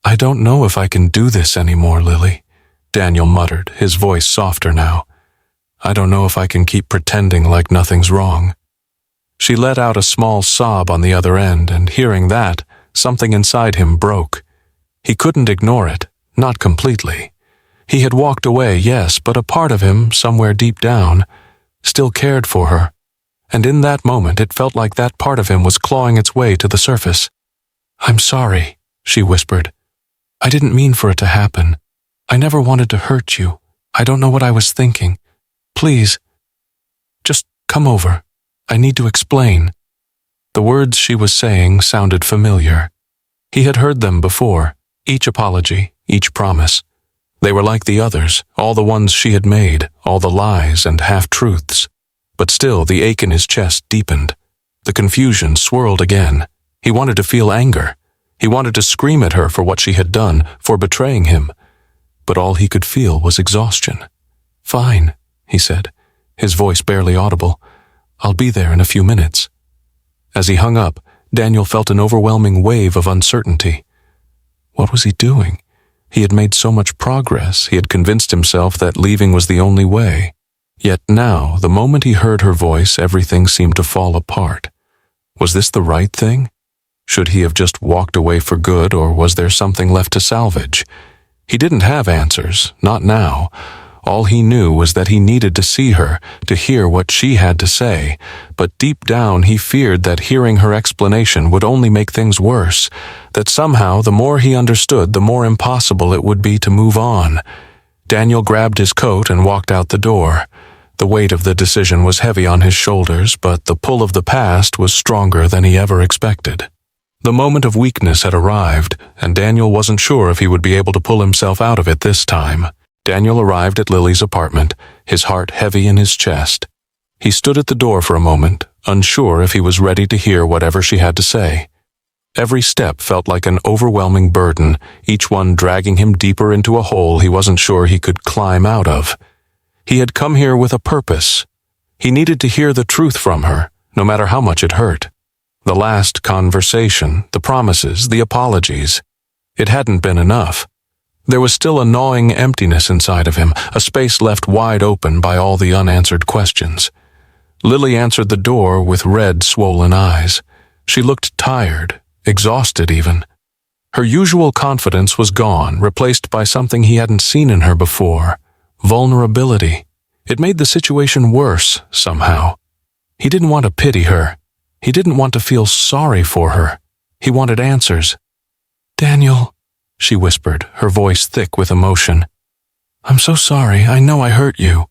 "I don't know if I can do this anymore, Lily," Daniel muttered, his voice softer now. "I don't know if I can keep pretending like nothing's wrong." She let out a small sob on the other end, and hearing that, something inside him broke. He couldn't ignore it, not completely. He had walked away, yes, but a part of him, somewhere deep down, still cared for her. And in that moment it felt like that part of him was clawing its way to the surface. "I'm sorry," she whispered. "I didn't mean for it to happen. I never wanted to hurt you. I don't know what I was thinking. Please, just come over. I need to explain." The words she was saying sounded familiar. He had heard them before, each apology, each promise. They were like the others, all the ones she had made, all the lies and half-truths. But still the ache in his chest deepened. The confusion swirled again. He wanted to feel anger. He wanted to scream at her for what she had done, for betraying him. But all he could feel was exhaustion. "Fine," he said, his voice barely audible. "I'll be there in a few minutes." As he hung up, Daniel felt an overwhelming wave of uncertainty. What was he doing? He had made so much progress. He had convinced himself that leaving was the only way. Yet now, the moment he heard her voice, everything seemed to fall apart. Was this the right thing? Should he have just walked away for good, or was there something left to salvage? He didn't have answers, not now. All he knew was that he needed to see her, to hear what she had to say, but deep down he feared that hearing her explanation would only make things worse, that somehow the more he understood, the more impossible it would be to move on. Daniel grabbed his coat and walked out the door. The weight of the decision was heavy on his shoulders, but the pull of the past was stronger than he ever expected. The moment of weakness had arrived, and Daniel wasn't sure if he would be able to pull himself out of it this time. Daniel arrived at Lily's apartment, his heart heavy in his chest. He stood at the door for a moment, unsure if he was ready to hear whatever she had to say. Every step felt like an overwhelming burden, each one dragging him deeper into a hole he wasn't sure he could climb out of. He had come here with a purpose. He needed to hear the truth from her, no matter how much it hurt. The last conversation, the promises, the apologies. It hadn't been enough. There was still a gnawing emptiness inside of him, a space left wide open by all the unanswered questions. Lily answered the door with red, swollen eyes. She looked tired, exhausted even. Her usual confidence was gone, replaced by something he hadn't seen in her before: vulnerability. It made the situation worse, somehow. He didn't want to pity her. He didn't want to feel sorry for her. He wanted answers. "Daniel," she whispered, her voice thick with emotion. "I'm so sorry. I know I hurt you."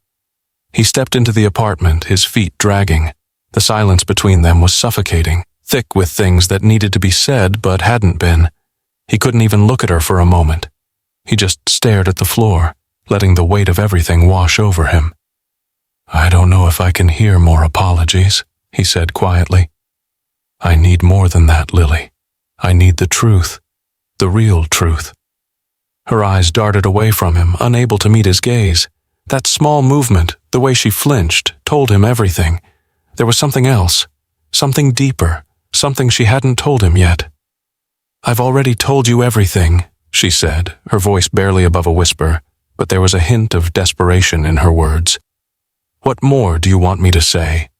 He stepped into the apartment, his feet dragging. The silence between them was suffocating, thick with things that needed to be said but hadn't been. He couldn't even look at her for a moment. He just stared at the floor, letting the weight of everything wash over him. "I don't know if I can hear more apologies," he said quietly. "I need more than that, Lily. I need the truth, the real truth." Her eyes darted away from him, unable to meet his gaze. That small movement, the way she flinched, told him everything. There was something else, something deeper, something she hadn't told him yet. "I've already told you everything," she said, her voice barely above a whisper, but there was a hint of desperation in her words. "What more do you want me to say?"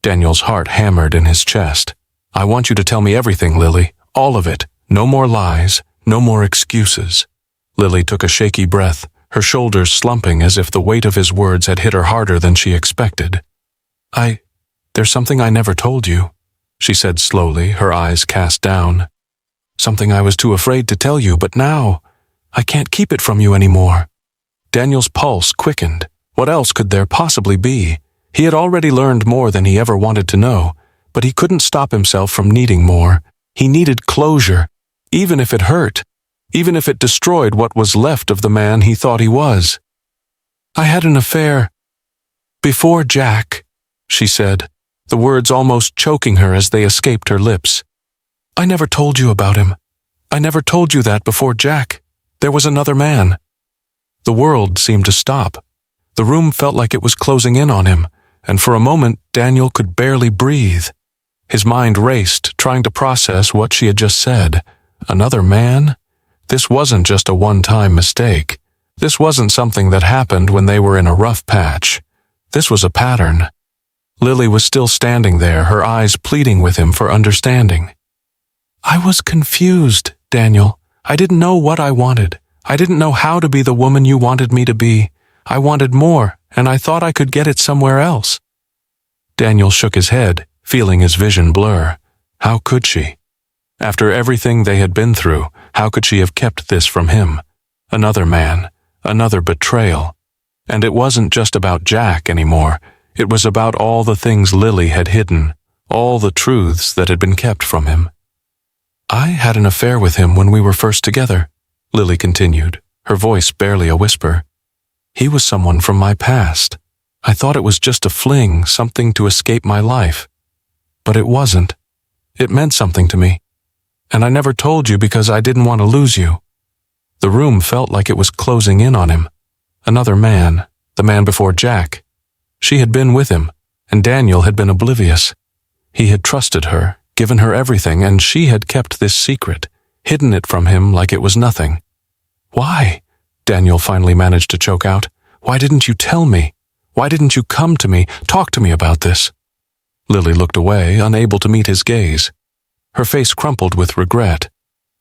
Daniel's heart hammered in his chest. "I want you to tell me everything, Lily, all of it. No more lies, no more excuses." Lily took a shaky breath, her shoulders slumping as if the weight of his words had hit her harder than she expected. There's something I never told you," she said slowly, her eyes cast down. "Something I was too afraid to tell you, but now I can't keep it from you anymore." Daniel's pulse quickened. What else could there possibly be? He had already learned more than he ever wanted to know, but he couldn't stop himself from needing more. He needed closure. even if it hurt, even if it destroyed what was left of the man he thought he was. "I had an affair before Jack," she said, the words almost choking her as they escaped her lips. "I never told you about him. I never told you that before Jack. There was another man." The world seemed to stop. The room felt like it was closing in on him, and for a moment Daniel could barely breathe. His mind raced, trying to process what she had just said. Another man? This wasn't just a one-time mistake. This wasn't something that happened when they were in a rough patch. This was a pattern. Lily was still standing there, her eyes pleading with him for understanding. "I was confused, Daniel. I didn't know what I wanted. I didn't know how to be the woman you wanted me to be. I wanted more, and I thought I could get it somewhere else." Daniel shook his head, feeling his vision blur. How could she? After everything they had been through, how could she have kept this from him? Another man, another betrayal. And it wasn't just about Jack anymore. It was about all the things Lily had hidden, all the truths that had been kept from him. "I had an affair with him when we were first together," Lily continued, her voice barely a whisper. "He was someone from my past. I thought it was just a fling, something to escape my life. But it wasn't. It meant something to me. And I never told you because I didn't want to lose you." The room felt like it was closing in on him. Another man, the man before Jack. She had been with him, and Daniel had been oblivious. He had trusted her, given her everything, and she had kept this secret, hidden it from him like it was nothing. "Why?" Daniel finally managed to choke out. "Why didn't you tell me? Why didn't you come to me, talk to me about this?" Lily looked away, unable to meet his gaze. Her face crumpled with regret,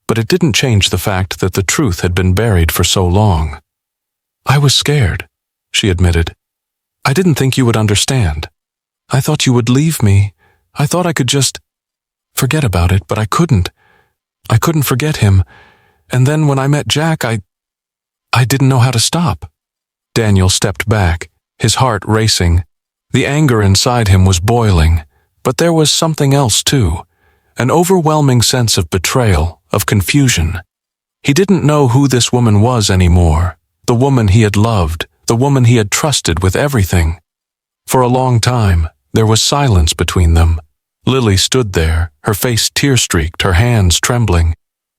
but it didn't change the fact that the truth had been buried for so long. "I was scared," she admitted. "I didn't think you would understand. I thought you would leave me. I thought I could just forget about it, but I couldn't. I couldn't forget him. And then when I met Jack, I didn't know how to stop." Daniel stepped back, his heart racing. The anger inside him was boiling, but there was something else too. An overwhelming sense of betrayal, of confusion. He didn't know who this woman was anymore, the woman he had loved, the woman he had trusted with everything. For a long time, there was silence between them. Lily stood there, her face tear-streaked, her hands trembling.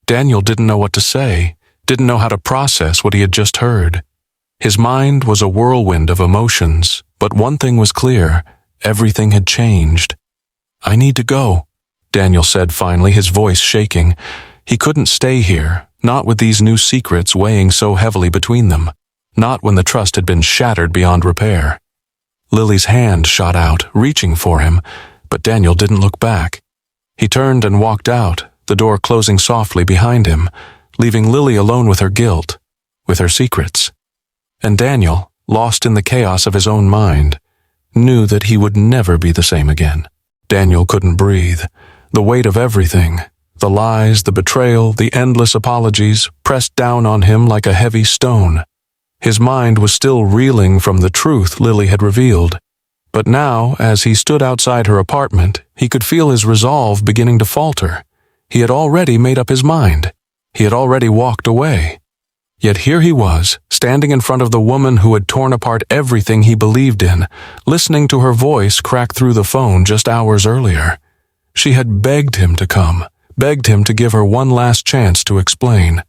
Daniel didn't know what to say, didn't know how to process what he had just heard. His mind was a whirlwind of emotions, but one thing was clear: everything had changed. "I need to go," Daniel said finally, his voice shaking. He couldn't stay here, not with these new secrets weighing so heavily between them, not when the trust had been shattered beyond repair. Lily's hand shot out, reaching for him, but Daniel didn't look back. He turned and walked out, the door closing softly behind him, leaving Lily alone with her guilt, with her secrets. And Daniel, lost in the chaos of his own mind, knew that he would never be the same again. Daniel couldn't breathe. The weight of everything, the lies, the betrayal, the endless apologies, pressed down on him like a heavy stone. His mind was still reeling from the truth Lily had revealed. But now, as he stood outside her apartment, he could feel his resolve beginning to falter. He had already made up his mind. He had already walked away. Yet here he was, standing in front of the woman who had torn apart everything he believed in, listening to her voice crack through the phone just hours earlier. She had begged him to come, begged him to give her one last chance to explain.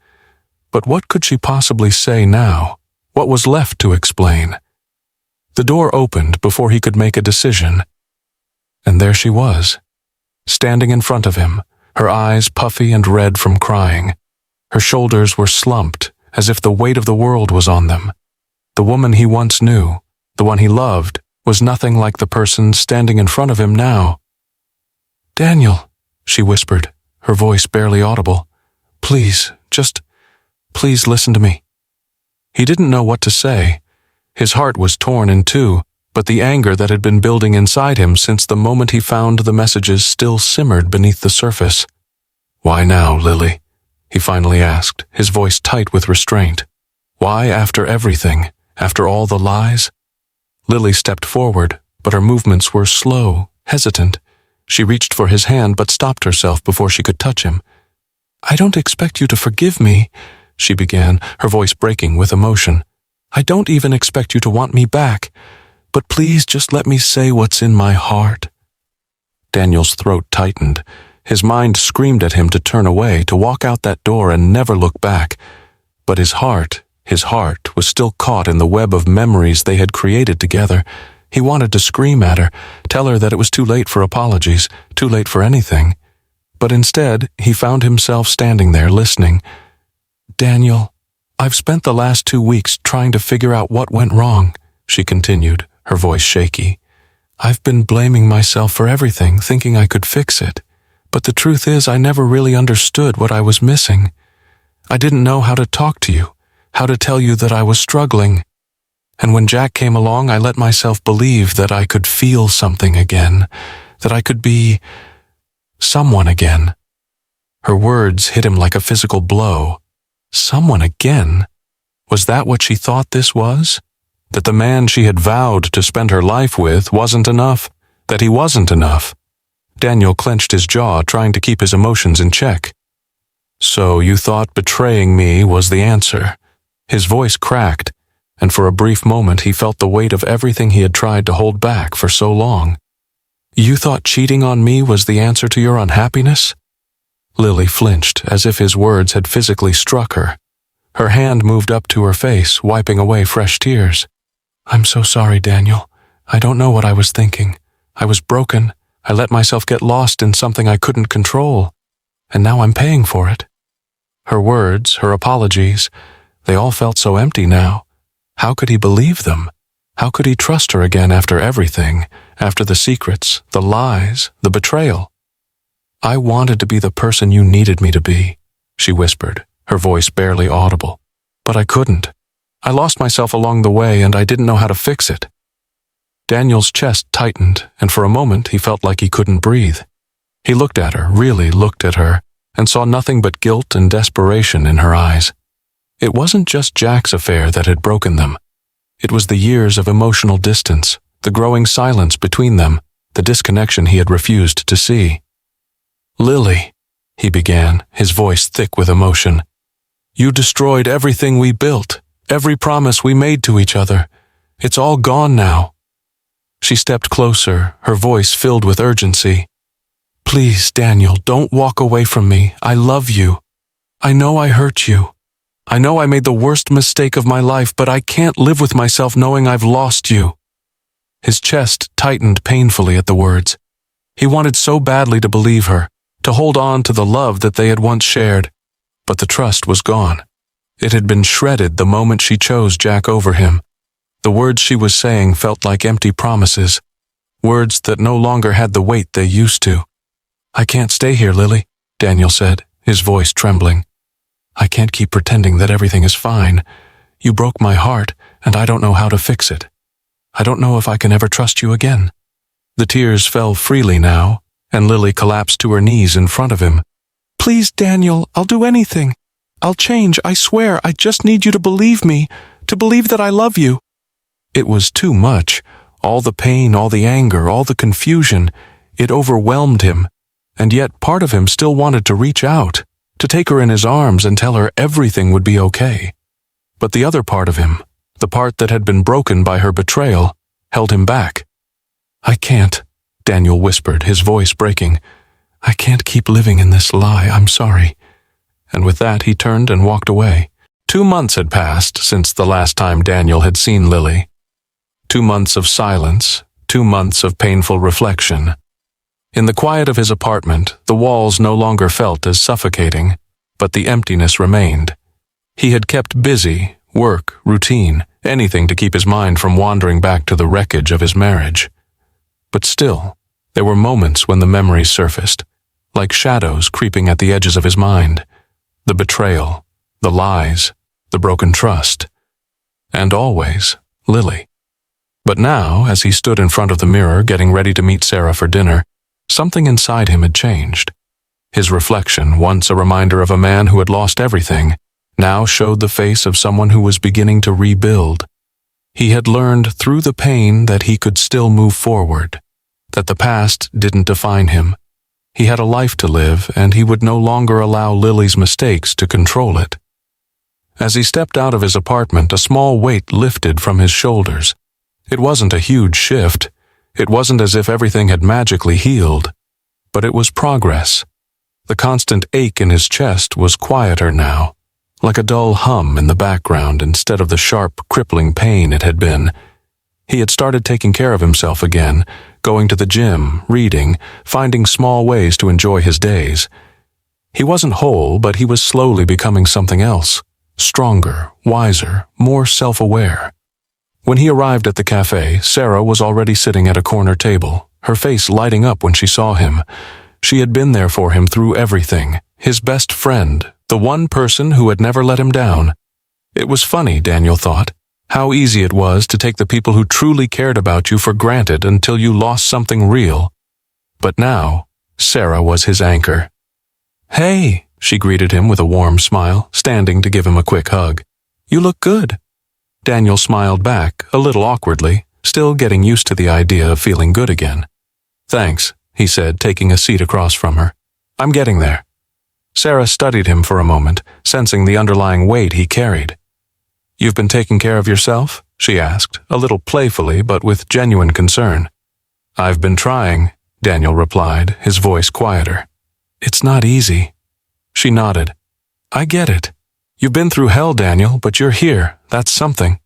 But what could she possibly say now? What was left to explain? The door opened before he could make a decision. And there she was, standing in front of him, her eyes puffy and red from crying. Her shoulders were slumped, as if the weight of the world was on them. The woman he once knew, the one he loved, was nothing like the person standing in front of him now. "Daniel," she whispered, her voice barely audible. "Please, please listen to me." He didn't know what to say. His heart was torn in two, but the anger that had been building inside him since the moment he found the messages still simmered beneath the surface. "Why now, Lily?" he finally asked, his voice tight with restraint. "Why after everything, after all the lies?" Lily stepped forward, but her movements were slow, hesitant. She reached for his hand but stopped herself before she could touch him. "I don't expect you to forgive me," she began, her voice breaking with emotion. "I don't even expect you to want me back, but please just let me say what's in my heart." Daniel's throat tightened. His mind screamed at him to turn away, to walk out that door and never look back. But his heart was still caught in the web of memories they had created together. He wanted to scream at her, tell her that it was too late for apologies, too late for anything. But instead, he found himself standing there listening. "Daniel, I've spent the last 2 weeks trying to figure out what went wrong," she continued, her voice shaky. "I've been blaming myself for everything, thinking I could fix it. But the truth is, I never really understood what I was missing. I didn't know how to talk to you, how to tell you that I was struggling. And when Jack came along, I let myself believe that I could feel something again, that I could be someone again." Her words hit him like a physical blow. Someone again? Was that what she thought this was? That the man she had vowed to spend her life with wasn't enough? That he wasn't enough? Daniel clenched his jaw, trying to keep his emotions in check. "So you thought betraying me was the answer?" His voice cracked, and for a brief moment he felt the weight of everything he had tried to hold back for so long. "You thought cheating on me was the answer to your unhappiness?" Lily flinched, as if his words had physically struck her. Her hand moved up to her face, wiping away fresh tears. "I'm so sorry, Daniel. I don't know what I was thinking. I was broken. I let myself get lost in something I couldn't control. And now I'm paying for it." Her words, her apologies, they all felt so empty now. How could he believe them? How could he trust her again after everything, after the secrets, the lies, the betrayal? "I wanted to be the person you needed me to be," she whispered, her voice barely audible. "But I couldn't. I lost myself along the way, and I didn't know how to fix it." Daniel's chest tightened, and for a moment he felt like he couldn't breathe. He looked at her, really looked at her, and saw nothing but guilt and desperation in her eyes. It wasn't just Jack's affair that had broken them. It was the years of emotional distance, the growing silence between them, the disconnection he had refused to see. "Lily," he began, his voice thick with emotion, "you destroyed everything we built, every promise we made to each other. It's all gone now." She stepped closer, her voice filled with urgency. "Please, Daniel, don't walk away from me. I love you. I know I hurt you. I know I made the worst mistake of my life, but I can't live with myself knowing I've lost you." His chest tightened painfully at the words. He wanted so badly to believe her, to hold on to the love that they had once shared, but the trust was gone. It had been shredded the moment she chose Jack over him. The words she was saying felt like empty promises, words that no longer had the weight they used to. "I can't stay here, Lily," Daniel said, his voice trembling. "I can't keep pretending that everything is fine. You broke my heart, and I don't know how to fix it. I don't know if I can ever trust you again." The tears fell freely now, and Lily collapsed to her knees in front of him. "Please, Daniel, I'll do anything. I'll change, I swear. I just need you to believe me, to believe that I love you." It was too much. All the pain, all the anger, all the confusion. It overwhelmed him, and yet part of him still wanted to reach out, to take her in his arms and tell her everything would be okay. But the other part of him, the part that had been broken by her betrayal, held him back. "I can't," Daniel whispered, his voice breaking. "I can't keep living in this lie. I'm sorry." And with that, he turned and walked away. 2 months had passed since the last time Daniel had seen Lily. 2 months of silence, 2 months of painful reflection. In the quiet of his apartment, the walls no longer felt as suffocating, but the emptiness remained. He had kept busy, work, routine, anything to keep his mind from wandering back to the wreckage of his marriage. But still, there were moments when the memories surfaced, like shadows creeping at the edges of his mind. The betrayal, the lies, the broken trust. And always, Lily. But now, as he stood in front of the mirror getting ready to meet Sarah for dinner, something inside him had changed. His reflection, once a reminder of a man who had lost everything, now showed the face of someone who was beginning to rebuild. He had learned through the pain that he could still move forward, that the past didn't define him, He had a life to live, and he would no longer allow Lily's mistakes to control it. As he stepped out of his apartment, a small weight lifted from his shoulders. It wasn't a huge shift. It wasn't as if everything had magically healed. But it was progress. The constant ache in his chest was quieter now, like a dull hum in the background instead of the sharp, crippling pain it had been. He had started taking care of himself again, going to the gym, reading, finding small ways to enjoy his days. He wasn't whole, but he was slowly becoming something else. Stronger, wiser, more self-aware. When he arrived at the cafe, Sarah was already sitting at a corner table, her face lighting up when she saw him. She had been there for him through everything, his best friend, the one person who had never let him down. It was funny, Daniel thought, how easy it was to take the people who truly cared about you for granted until you lost something real. But now, Sarah was his anchor. "Hey," she greeted him with a warm smile, standing to give him a quick hug. "You look good." Daniel smiled back, a little awkwardly, still getting used to the idea of feeling good again. "Thanks," he said, taking a seat across from her. "I'm getting there." Sarah studied him for a moment, sensing the underlying weight he carried. "You've been taking care of yourself?" she asked, a little playfully but with genuine concern. "I've been trying," Daniel replied, his voice quieter. "It's not easy." She nodded. "I get it. You've been through hell, Daniel, but you're here. That's something."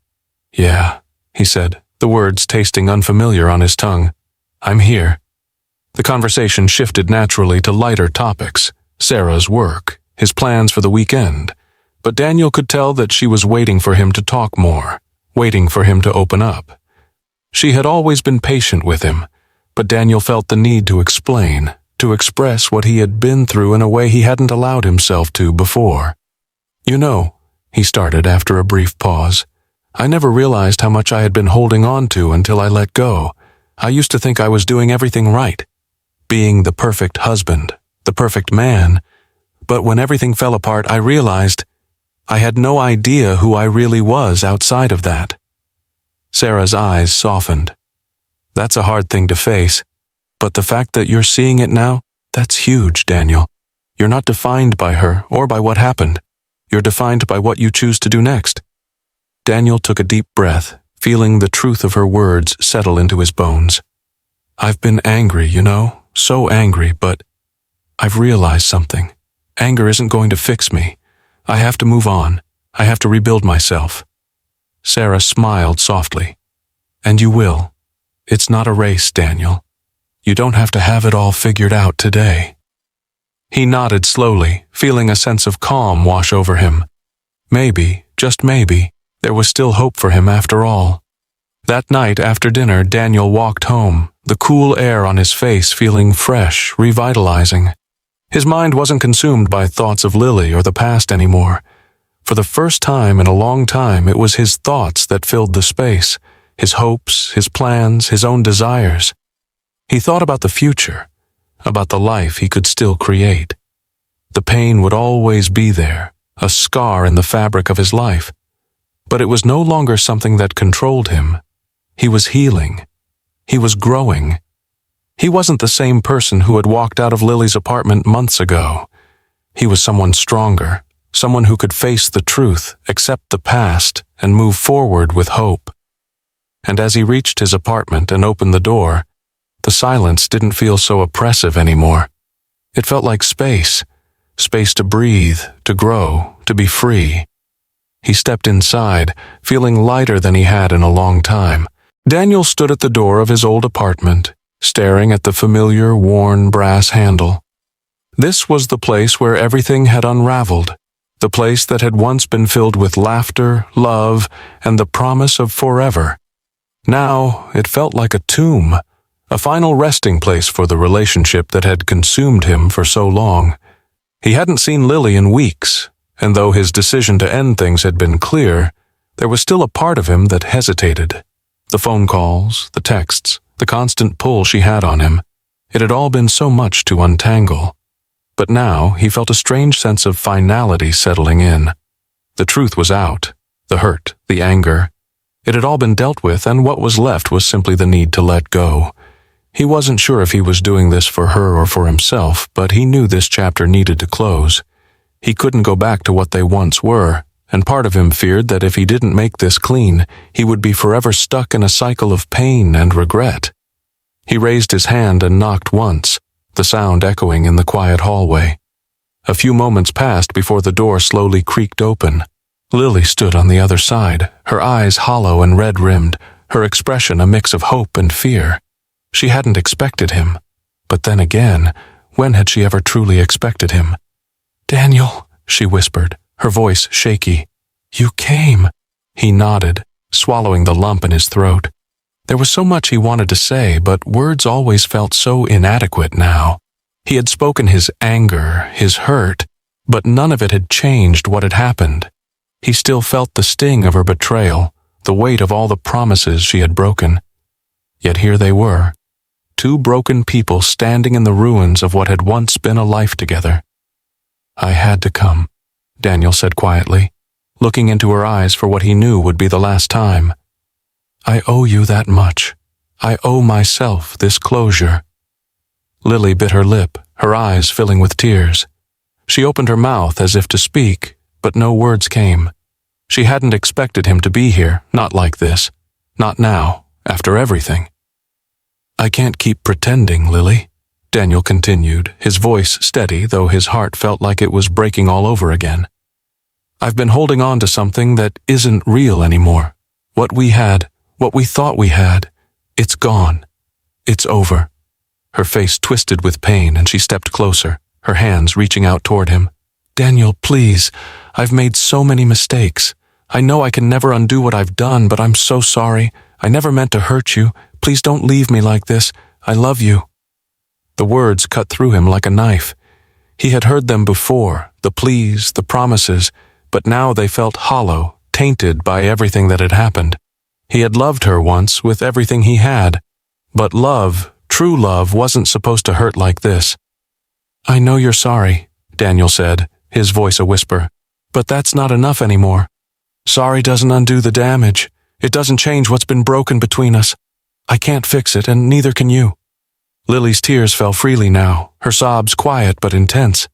"Yeah," he said, the words tasting unfamiliar on his tongue. "I'm here." The conversation shifted naturally to lighter topics, Sarah's work, his plans for the weekend, but Daniel could tell that she was waiting for him to talk more, waiting for him to open up. She had always been patient with him, but Daniel felt the need to explain, to express what he had been through in a way he hadn't allowed himself to before. "You know," he started after a brief pause, "I never realized how much I had been holding on to until I let go. I used to think I was doing everything right, being the perfect husband, the perfect man, but when everything fell apart, I realized I had no idea who I really was outside of that." Sarah's eyes softened. "That's a hard thing to face, but the fact that you're seeing it now, that's huge, Daniel. You're not defined by her or by what happened. You're defined by what you choose to do next." Daniel took a deep breath, feeling the truth of her words settle into his bones. "I've been angry, you know, so angry, but I've realized something. Anger isn't going to fix me. I have to move on. I have to rebuild myself." Sarah smiled softly. "And you will. It's not a race, Daniel. You don't have to have it all figured out today." He nodded slowly, feeling a sense of calm wash over him. Maybe, just maybe, there was still hope for him after all. That night after dinner, Daniel walked home, the cool air on his face feeling fresh, revitalizing. His mind wasn't consumed by thoughts of Lily or the past anymore. For the first time in a long time, it was his thoughts that filled the space, his hopes, his plans, his own desires. He thought about the future, about the life he could still create. The pain would always be there, a scar in the fabric of his life. But it was no longer something that controlled him. He was healing. He was growing. He wasn't the same person who had walked out of Lily's apartment months ago. He was someone stronger, someone who could face the truth, accept the past, and move forward with hope. And as he reached his apartment and opened the door, the silence didn't feel so oppressive anymore. It felt like space to breathe, to grow, to be free. He stepped inside, feeling lighter than he had in a long time. Daniel stood at the door of his old apartment, staring at the familiar, worn brass handle. This was the place where everything had unraveled, the place that had once been filled with laughter, love, and the promise of forever. Now it felt like a tomb, a final resting place for the relationship that had consumed him for so long. He hadn't seen Lily in weeks, and though his decision to end things had been clear, there was still a part of him that hesitated. The phone calls, the texts, the constant pull she had on him. It had all been so much to untangle. But now he felt a strange sense of finality settling in. The truth was out, the hurt, the anger. It had all been dealt with, and what was left was simply the need to let go. He wasn't sure if he was doing this for her or for himself, but he knew this chapter needed to close. He couldn't go back to what they once were, and part of him feared that if he didn't make this clean, he would be forever stuck in a cycle of pain and regret. He raised his hand and knocked once, the sound echoing in the quiet hallway. A few moments passed before the door slowly creaked open. Lily stood on the other side, her eyes hollow and red-rimmed, her expression a mix of hope and fear. She hadn't expected him. But then again, when had she ever truly expected him? "Daniel," she whispered, her voice shaky. "You came." He nodded, swallowing the lump in his throat. There was so much he wanted to say, but words always felt so inadequate now. He had spoken his anger, his hurt, but none of it had changed what had happened. He still felt the sting of her betrayal, the weight of all the promises she had broken. Yet here they were, two broken people standing in the ruins of what had once been a life together. "I had to come," Daniel said quietly, looking into her eyes for what he knew would be the last time. "I owe you that much. I owe myself this closure." Lily bit her lip, her eyes filling with tears. She opened her mouth as if to speak, but no words came. She hadn't expected him to be here, not like this. Not now, after everything. "I can't keep pretending, Lily," Daniel continued, his voice steady, though his heart felt like it was breaking all over again. "I've been holding on to something that isn't real anymore. What we had, what we thought we had, it's gone. It's over." Her face twisted with pain, and she stepped closer, her hands reaching out toward him. "Daniel, please, I've made so many mistakes. I know I can never undo what I've done, but I'm so sorry. I never meant to hurt you. Please don't leave me like this. I love you." The words cut through him like a knife. He had heard them before, the pleas, the promises, but now they felt hollow, tainted by everything that had happened. He had loved her once with everything he had, but love, true love, wasn't supposed to hurt like this. "I know you're sorry," Daniel said, his voice a whisper, "but that's not enough anymore. Sorry doesn't undo the damage. It doesn't change what's been broken between us. I can't fix it, and neither can you." Lily's tears fell freely now, her sobs quiet but intense.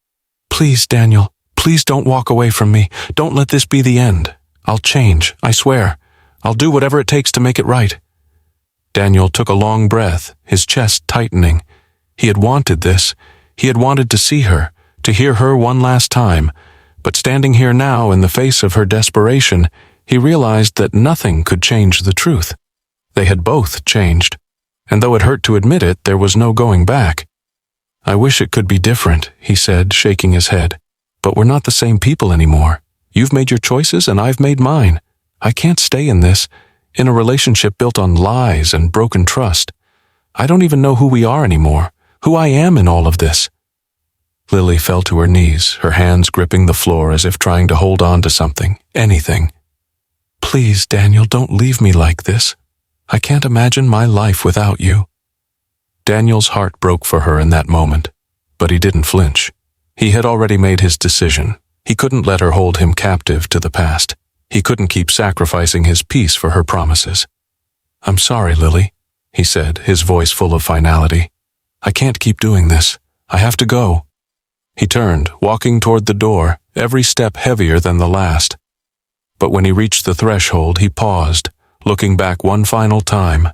"Please, Daniel, please don't walk away from me. Don't let this be the end. I'll change, I swear. I'll do whatever it takes to make it right." Daniel took a long breath, his chest tightening. He had wanted this. He had wanted to see her, to hear her one last time, but standing here now in the face of her desperation, he realized that nothing could change the truth. They had both changed, and though it hurt to admit it, there was no going back. "I wish it could be different," he said, shaking his head, "but we're not the same people anymore. You've made your choices and I've made mine. I can't stay in this, in a relationship built on lies and broken trust. I don't even know who we are anymore, who I am in all of this." Lily fell to her knees, her hands gripping the floor as if trying to hold on to something, anything. "Please, Daniel, don't leave me like this. I can't imagine my life without you." Daniel's heart broke for her in that moment, but he didn't flinch. He had already made his decision. He couldn't let her hold him captive to the past. He couldn't keep sacrificing his peace for her promises. "I'm sorry, Lily," he said, his voice full of finality. "I can't keep doing this. I have to go." He turned, walking toward the door, every step heavier than the last. But when he reached the threshold, he paused, looking back one final time.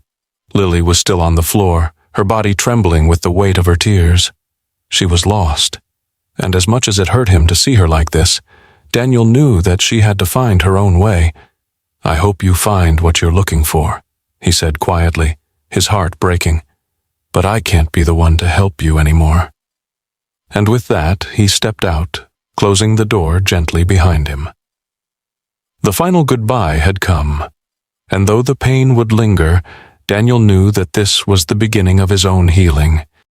Lily was still on the floor, her body trembling with the weight of her tears. She was lost, and as much as it hurt him to see her like this, Daniel knew that she had to find her own way. "I hope you find what you're looking for," he said quietly, his heart breaking. "But I can't be the one to help you anymore." And with that, he stepped out, closing the door gently behind him. The final goodbye had come, and though the pain would linger, Daniel knew that this was the beginning of his own healing,